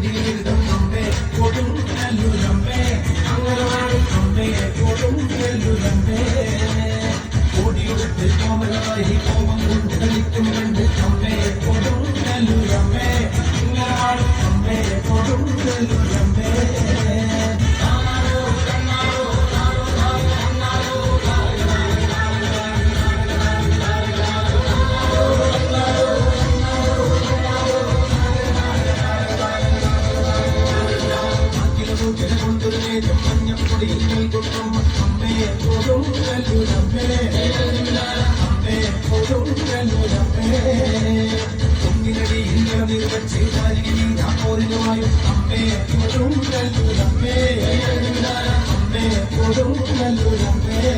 മുടിയിലിടും അമ്മേ കൊടുങ്ങല്ലൂരമ്മേ അംഗനവാടി അമ്മേ കൊടുങ്ങല്ലൂരമ്മേ ഓടിയൊടുത്ത് കോമലമായി കോപം കൊണ്ട് കളിക്കും കണ്ട് അമ്മേ കൊടുങ്ങല്ലൂരമ്മേ അംഗനവാടി അമ്മേ കൊടുങ്ങല്ലൂരമ്മേ മഞ്ഞപ്പൊടിയിൽ കൊട്ടും അമ്മേ കൊടുങ്ങല്ലൂരമ്മേ അമ്മേ കൊടുങ്ങല്ലൂരമ്മേ പൊങ്ങിനടിയിൽ നിർവച്ച് പോരിനുമായും അമ്മേ കൊടുങ്ങല്ലൂരമ്മേ അമ്മേ കൊടുങ്ങല്ലൂരമ്മേ